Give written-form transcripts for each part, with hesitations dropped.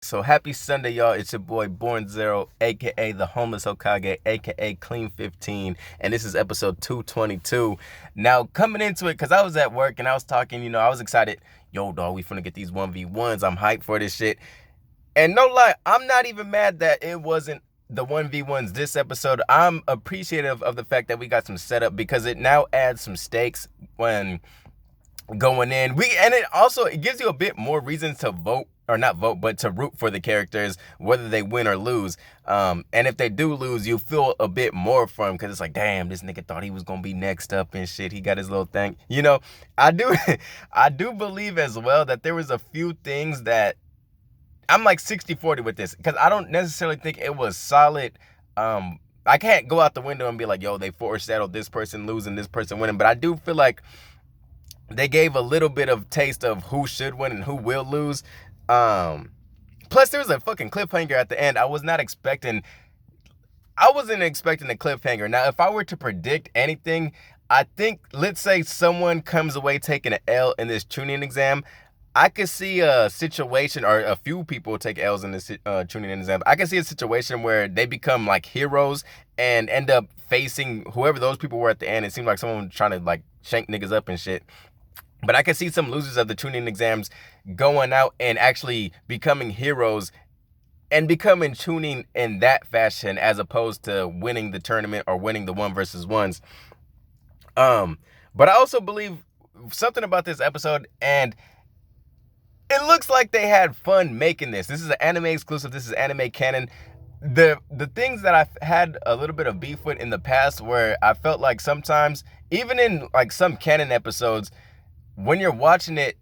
So happy Sunday, y'all. It's your boy Born Zero, aka the Homeless Hokage, aka Clean 15, and this is episode 222. Now, coming into it, because I was at work and I was talking, I was excited. Yo, dog, we finna get these 1v1s. I'm hyped for this shit. And no lie, I'm not even mad that it wasn't the 1v1s this episode. I'm appreciative of the fact that we got some setup because it now adds some stakes when going in. It gives you a bit more reasons to vote, or not vote, but to root for the characters, whether they win or lose. And if they do lose, you feel a bit more for them because it's like, damn, this nigga thought he was gonna be next up and shit. He got his little thing. I do I do believe as well that there was a few things that I'm like 60-40 with this because I don't necessarily think it was solid. I can't go out the window and be like, yo, they foreshadowed this person losing, this person winning, but I do feel like they gave a little bit of taste of who should win and who will lose. Plus, there was a fucking cliffhanger at the end. I wasn't expecting a cliffhanger. Now, if I were to predict anything, I think, let's say someone comes away taking an L in this tuning exam. I could see a situation, or a few people take L's in this tuning exam. I can see a situation where they become like heroes and end up facing whoever those people were at the end. It seemed like someone trying to like shank niggas up and shit. But I can see some losers of the tuning exams going out and actually becoming heroes and becoming tuning in that fashion as opposed to winning the tournament or winning the 1v1s. But I also believe something about this episode, and it looks like they had fun making this. This is an anime exclusive. This is anime canon. The things that I've had a little bit of beef with in the past, where I felt like sometimes, even in like some canon episodes, when you're watching it,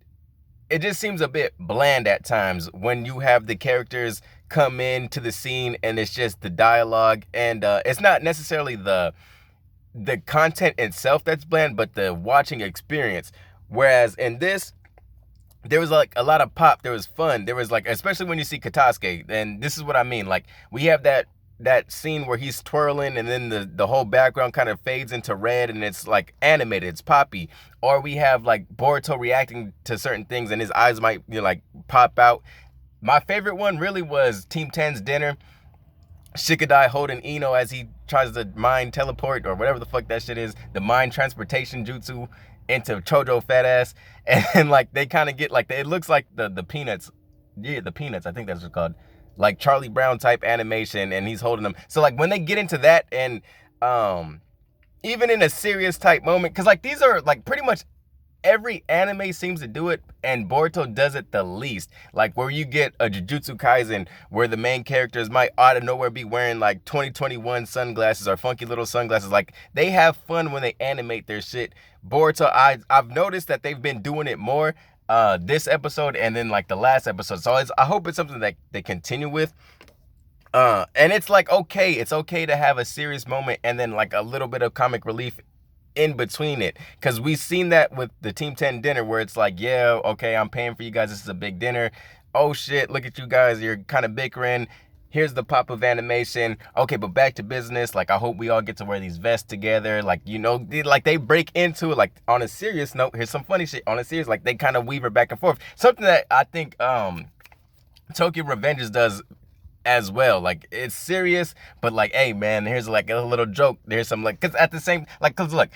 it just seems a bit bland at times when you have the characters come into the scene and it's just the dialogue, and it's not necessarily the content itself that's bland, but the watching experience. Whereas in this, there was like a lot of pop, there was fun, there was like, especially when you see Katasuke, and this is what I mean, like we have that scene where he's twirling and then the whole background kind of fades into red and it's like animated, it's poppy. Or we have like Boruto reacting to certain things and his eyes might like pop out. My favorite one really was Team 10's dinner. Shikadai holding Ino as he tries to mind teleport or whatever the fuck that shit is, the mind transportation jutsu into Chojo fat ass. And like they kind of get like, it looks like the Peanuts. Yeah, the Peanuts, I think that's what it's called. Like Charlie Brown type animation, and he's holding them. So like when they get into that, and even in a serious type moment, because like these are like pretty much every anime seems to do it, and Boruto does it the least. Like where you get a Jujutsu Kaisen where the main characters might out of nowhere be wearing like 2021 sunglasses or funky little sunglasses. Like they have fun when they animate their shit. Boruto, I've noticed that they've been doing it more this episode and then like the last episode. So I hope it's something that they continue with. And it's like, it's okay to have a serious moment and then like a little bit of comic relief in between it, because we've seen that with the Team 10 dinner where it's like, yeah, okay, I'm paying for you guys, this is a big dinner, oh shit, look at you guys, you're kind of bickering, here's the pop of animation, okay, but back to business, like I hope we all get to wear these vests together, like like they break into it, like on a serious note, here's some funny shit, on a serious, like they kind of weave it back and forth, something that I think Tokyo Revengers does as well. Like it's serious, but like, hey man, here's like a little joke, there's some like, because at the same, like, because look,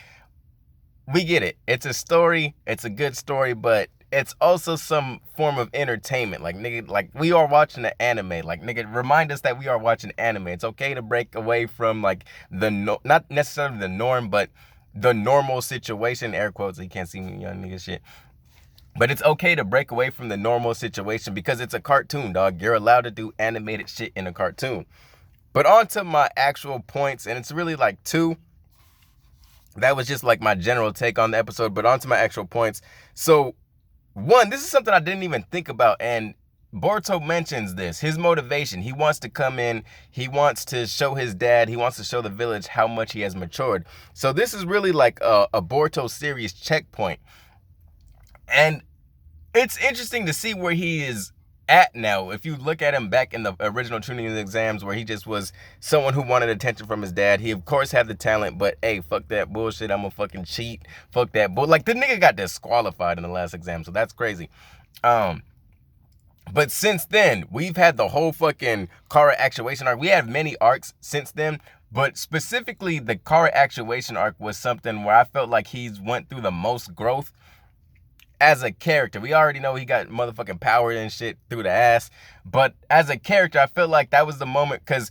we get it, it's a story, it's a good story, but it's also some form of entertainment. Like nigga, like we are watching an anime, like nigga, remind us that we are watching anime. It's okay to break away from like not necessarily the norm, but the normal situation, air quotes, you can't see me, young nigga shit. But it's okay to break away from the normal situation because it's a cartoon, dog. You're allowed to do animated shit in a cartoon. But on to my actual points, and it's really like two. That was just like my general take on the episode, but on to my actual points. So, one, this is something I didn't even think about, and Boruto mentions this. His motivation, he wants to come in, he wants to show his dad, he wants to show the village how much he has matured. So this is really like a Boruto series checkpoint. And it's interesting to see where he is at now. If you look at him back in the original tuning exams where he just was someone who wanted attention from his dad, he of course had the talent, but hey, fuck that bullshit, I'm gonna fucking cheat, fuck that bull. Like the nigga got disqualified in the last exam, so that's crazy. But since then, we've had the whole fucking Kara actuation arc. We have many arcs since then, but specifically the Kara actuation arc was something where I felt like he's went through the most growth as a character. We already know he got motherfucking power and shit through the ass, but as a character, I feel like that was the moment, because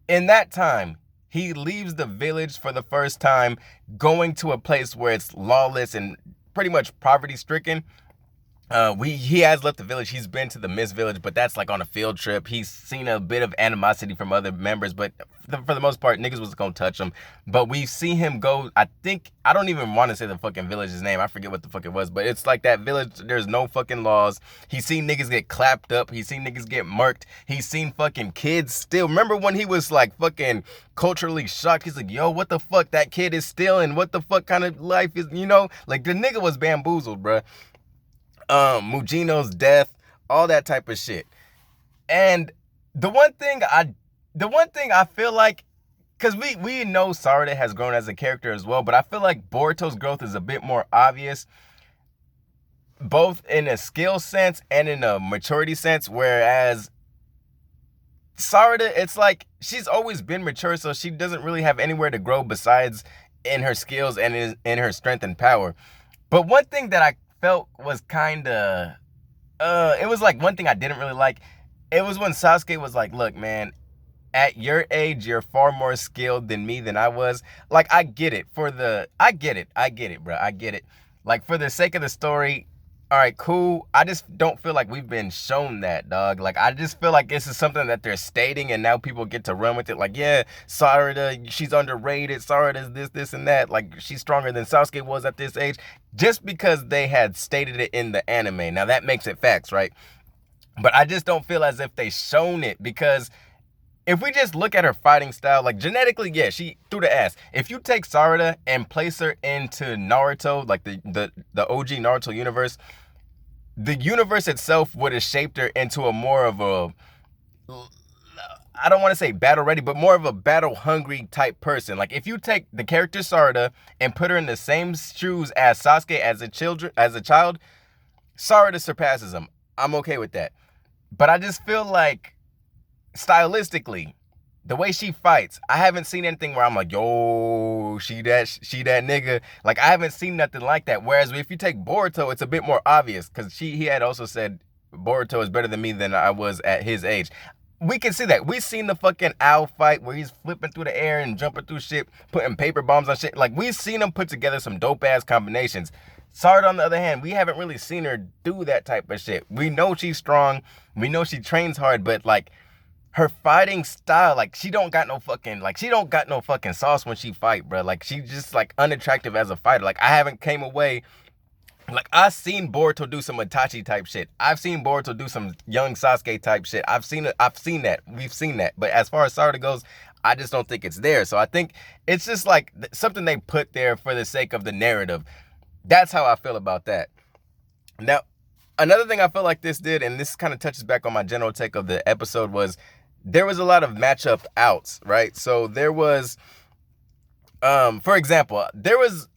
in that time, he leaves the village for the first time, going to a place where it's lawless and pretty much poverty stricken. He has left the village. He's been to the Mist Village, but that's like on a field trip. He's seen a bit of animosity from other members, but for the most part, niggas was gonna touch him. But we see him go, I don't even want to say the fucking village's name. I forget what the fuck it was, but it's like that village, there's no fucking laws. He's seen niggas get clapped up. He's seen niggas get murked. He's seen fucking kids still. Remember when he was like fucking culturally shocked? He's like, yo, what the fuck? That kid is stealing. What the fuck kind of life is, Like, the nigga was bamboozled, bruh. Mujino's death, all that type of shit. And the one thing I feel like, because we know Sarada has grown as a character as well, but I feel like Boruto's growth is a bit more obvious, both in a skill sense and in a maturity sense, whereas Sarada, it's like she's always been mature, so she doesn't really have anywhere to grow besides in her skills and in her strength and power. But one thing that I felt was kind of, it was like one thing I didn't really like. It was when Sasuke was like, look, man, at your age, you're far more skilled than me than I was. Like, I get it, bro. I get it. Like, for the sake of the story, all right, cool. I just don't feel like we've been shown that, dog. Like, I just feel like this is something that they're stating, and now people get to run with it. Like, yeah, Sarada, she's underrated. Sarada's this, and that. Like, she's stronger than Sasuke was at this age. Just because they had stated it in the anime. Now, that makes it facts, right? But I just don't feel as if they shown it, because if we just look at her fighting style, like, genetically, yeah, she threw the ass. If you take Sarada and place her into Naruto, like the OG Naruto universe, the universe itself would have shaped her into a more of a, I don't want to say battle ready, but more of a battle hungry type person. Like, if you take the character Sarada and put her in the same shoes as Sasuke as a child, Sarada surpasses him. I'm okay with that. But I just feel like, stylistically, the way she fights, I haven't seen anything where I'm like, yo, she that nigga. Like, I haven't seen nothing like that. Whereas if you take Boruto, it's a bit more obvious, because he had also said Boruto is better than me than I was at his age. We can see that. We've seen the fucking owl fight where he's flipping through the air and jumping through shit, putting paper bombs on shit. Like, we've seen him put together some dope ass combinations. Sarada, on the other hand, we haven't really seen her do that type of shit. We know she's strong. We know she trains hard, but like, her fighting style, like, she don't got no fucking sauce when she fight, bro. Like, she's just like unattractive as a fighter. Like, I haven't came away, like, I've seen Boruto do some Itachi type shit. I've seen Boruto do some young Sasuke type shit. I've seen that. We've seen that. But as far as Sarada goes, I just don't think it's there. So I think it's just like something they put there for the sake of the narrative. That's how I feel about that. Now, another thing I feel like this did, and this kind of touches back on my general take of the episode, was there was a lot of matchup outs, right? So there was, for example, there was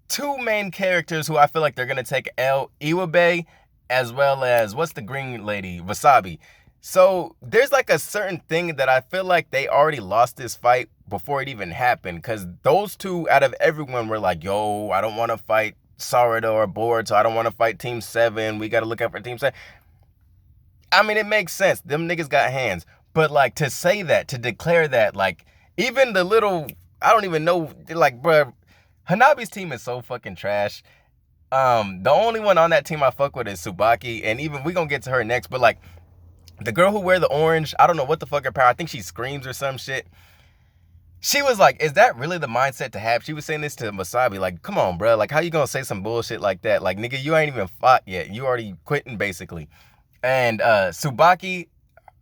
two main characters who I feel like they're going to take L, Iwabe, as well as, what's the green lady? Wasabi. So there's like a certain thing that I feel like they already lost this fight before it even happened, because those two out of everyone were like, yo, I don't want to fight Sarada or Boruto, so I don't want to fight Team 7. We got to look out for Team 7. I mean, it makes sense. Them niggas got hands. But, like, to say that, to declare that, like, even the little, I don't even know, like, bruh, Hanabi's team is so fucking trash. The only one on that team I fuck with is Tsubaki, and even, we gonna get to her next, but, like, the girl who wear the orange, I don't know what the fuck her power, I think she screams or some shit. She was like, is that really the mindset to have? She was saying this to Wasabi, like, come on, bruh, like, how you gonna say some bullshit like that? Like, nigga, you ain't even fought yet. You already quitting, basically. And, Tsubaki,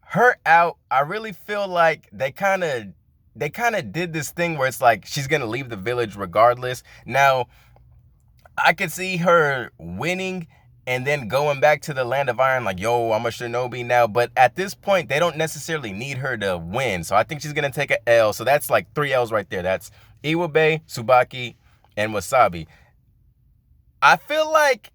her out, I really feel like they kind of did this thing where it's like she's gonna leave the village regardless. Now, I could see her winning and then going back to the land of iron, like, yo, I'm a shinobi now. But at this point, they don't necessarily need her to win. So I think she's gonna take an L. So that's like 3 L's right there. That's Iwabe, Tsubaki, and Wasabi. I feel like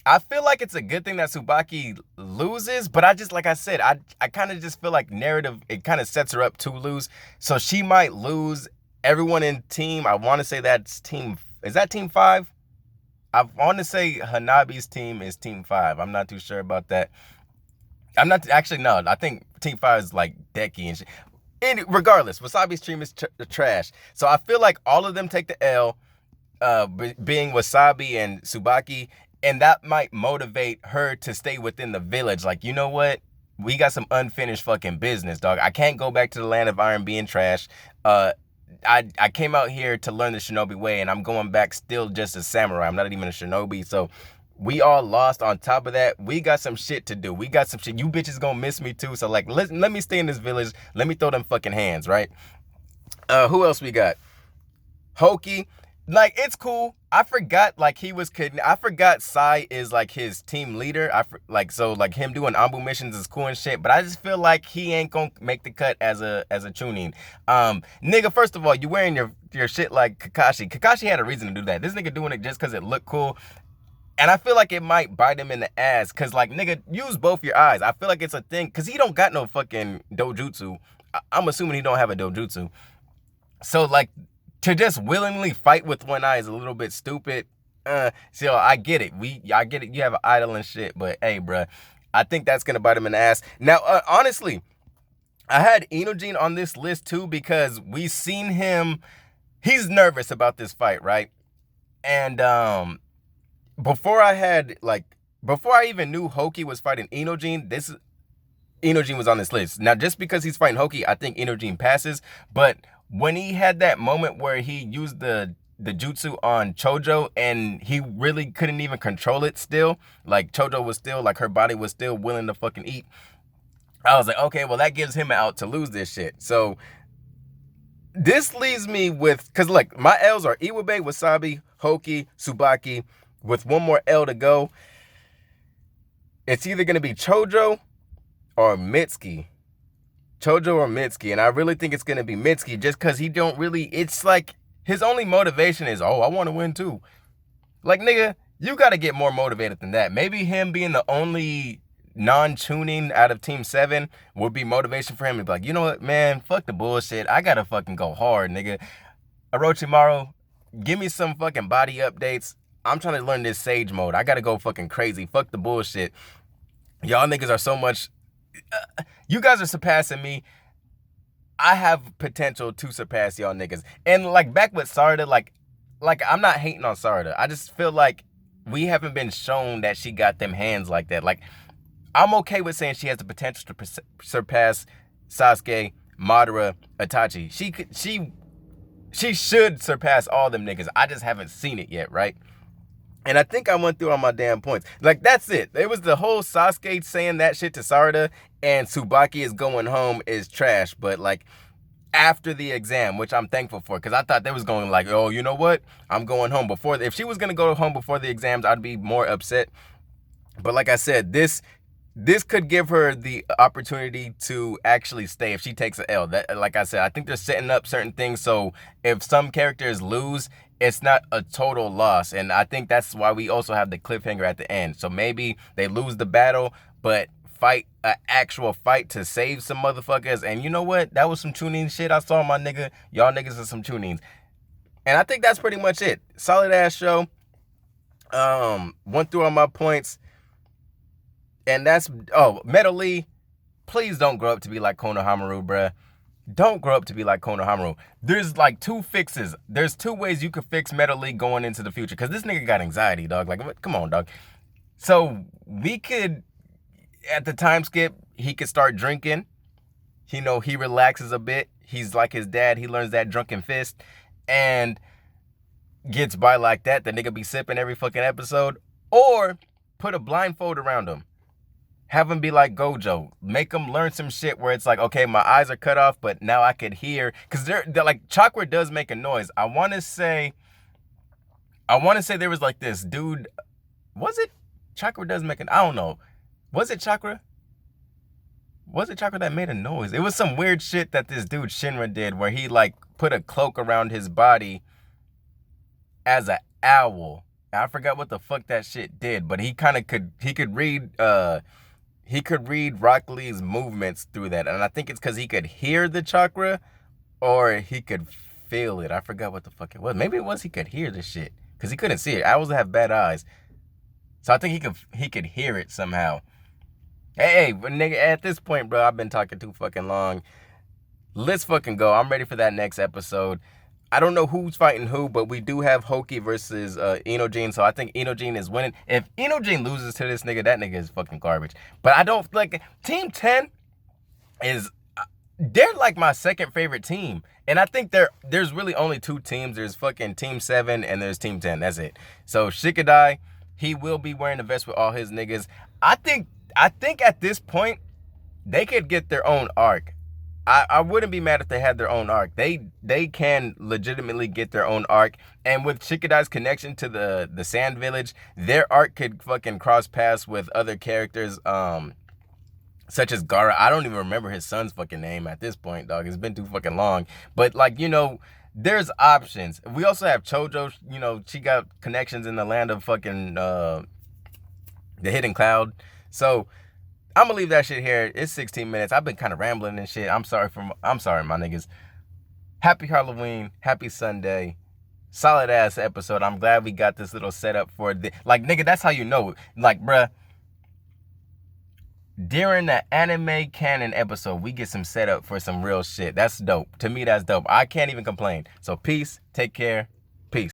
I feel like it's a good thing that Tsubaki loses, but I just, like I said, I kind of just feel like narrative, it kind of sets her up to lose. So she might lose. Everyone in team, I want to say that's team, is that team 5? I want to say Hanabi's team is team 5. I'm not too sure about that. I'm not, actually, no, I think team 5 is like Deki and shit. Regardless, Wasabi's team is trash. So I feel like all of them take the L, being Wasabi and Tsubaki, and that might motivate her to stay within the village. Like, you know what? We got some unfinished fucking business, dog. I can't go back to the land of iron being trash. I came out here to learn the shinobi way, and I'm going back still just a samurai. I'm not even a shinobi, so we all lost. On top of that, we got some shit to do. We got some shit. You bitches gonna miss me too, so like, let me stay in this village. Let me throw them fucking hands, right? Who else we got? Hoki. Like, it's cool. I forgot, like, he was kidding. I forgot Sai is, like, his team leader. So, like, him doing Ambu missions is cool and shit. But I just feel like he ain't gonna make the cut as a chunin. Nigga, first of all, you wearing your shit like Kakashi. Kakashi had a reason to do that. This nigga doing it just because it looked cool. And I feel like it might bite him in the ass. Because, like, nigga, use both your eyes. I feel like it's a thing. Because he don't got no fucking dojutsu. I'm assuming he don't have a dojutsu. So, like, to just willingly fight with one eye is a little bit stupid. So I get it. I get it. You have an idol and shit, but hey, bruh, I think that's gonna bite him in the ass. Now, honestly, I had Inojin on this list too because we seen him. He's nervous about this fight, right? And before I even knew Hoki was fighting Inojin, Inojin was on this list. Now, just because he's fighting Hoki, I think Inojin passes, but when he had that moment where he used the jutsu on Chojo and he really couldn't even control it still, like Chojo was still, like her body was still willing to fucking eat, I was like, okay, well, that gives him out to lose this shit. So this leaves me with, because look, my L's are Iwabe, Wasabi, Hoki, Tsubaki, with one more L to go. It's either going to be Chojo or Mitsuki. Chojo or Mitsuki, and I really think it's going to be Mitsuki just because he don't really, it's like, his only motivation is, oh, I want to win too. Like, nigga, you got to get more motivated than that. Maybe him being the only non-tuning out of Team 7 would be motivation for him to be like, you know what, man, fuck the bullshit. I got to fucking go hard, nigga. Orochimaru, give me some fucking body updates. I'm trying to learn this Sage mode. I got to go fucking crazy. Fuck the bullshit. Y'all niggas are so much... you guys are surpassing me. I have potential to surpass y'all niggas. And like back with Sarada, like I'm not hating on Sarada. I just feel like we haven't been shown that she got them hands like that. Like, I'm okay with saying she has the potential to surpass Sasuke, Madara, Itachi. She should surpass all them niggas. I just haven't seen it yet, right? And I think I went through all my damn points. Like, that's it. It was the whole Sasuke saying that shit to Sarada and Tsubaki is going home is trash. But, like, after the exam, which I'm thankful for, because I thought they was going like, oh, you know what? I'm going home before. If she was going to go home before the exams, I'd be more upset. But like I said, this could give her the opportunity to actually stay if she takes an L. That, like I said, I think they're setting up certain things so if some characters lose, it's not a total loss. And I think that's why we also have the cliffhanger at the end. So maybe they lose the battle, but fight an actual fight to save some motherfuckers. And you know what? That was some tuning shit I saw, my nigga. Y'all niggas are some tunings. And I think that's pretty much it. Solid ass show. Went through all my points. And that's, oh, Metal Lee, please don't grow up to be like Konohamaru, bruh. Don't grow up to be like Konohamaru. There's like 2 fixes. There's 2 ways you could fix Metal Lee going into the future. Because this nigga got anxiety, dog. Like, come on, dog. So we could, at the time skip, he could start drinking. You know, he relaxes a bit. He's like his dad. He learns that drunken fist. And gets by like that. The nigga be sipping every fucking episode. Or put a blindfold around him. Have him be like Gojo. Make him learn some shit where it's like, okay, my eyes are cut off, but now I could hear. Because they're like, chakra does make a noise. I want to say there was like this dude. Was it? Chakra does make an, I don't know. Was it Chakra? Was it Chakra that made a noise? It was some weird shit that this dude Shinra did where he like put a cloak around his body as an owl. I forgot what the fuck that shit did, but he kind of he could read Rock Lee's movements through that. And I think it's because he could hear the chakra or he could feel it. I forgot what the fuck it was. Maybe it was he could hear the shit because he couldn't see it. I also have bad eyes. So I think he could hear it somehow. Hey, but nigga, at this point, bro, I've been talking too fucking long. Let's fucking go. I'm ready for that next episode. I don't know who's fighting who, but we do have Hoki versus Inojin, so I think Inojin is winning. If Inojin loses to this nigga, that nigga is fucking garbage. But I don't, like, Team 10 is, they're like my second favorite team. And I think there's really only two teams. There's fucking Team 7 and there's Team 10. That's it. So Shikadai, he will be wearing the vest with all his niggas. I think at this point, they could get their own arc. I wouldn't be mad if they had their own arc. They can legitimately get their own arc. And with Shikadai's connection to the Sand Village, their arc could fucking cross paths with other characters, such as Gaara. I don't even remember his son's fucking name at this point, dog. It's been too fucking long. But, like, you know, there's options. We also have Chojo. You know, she got connections in the land of fucking the Hidden Cloud. So I'm gonna leave that shit here. It's 16 minutes. I've been kind of rambling and shit. I'm sorry, my niggas. Happy Halloween. Happy Sunday. Solid ass episode. I'm glad we got this little setup for the, like, nigga, that's how you know. Like, bruh, during the anime canon episode, we get some setup for some real shit. That's dope. To me, that's dope. I can't even complain. So peace. Take care.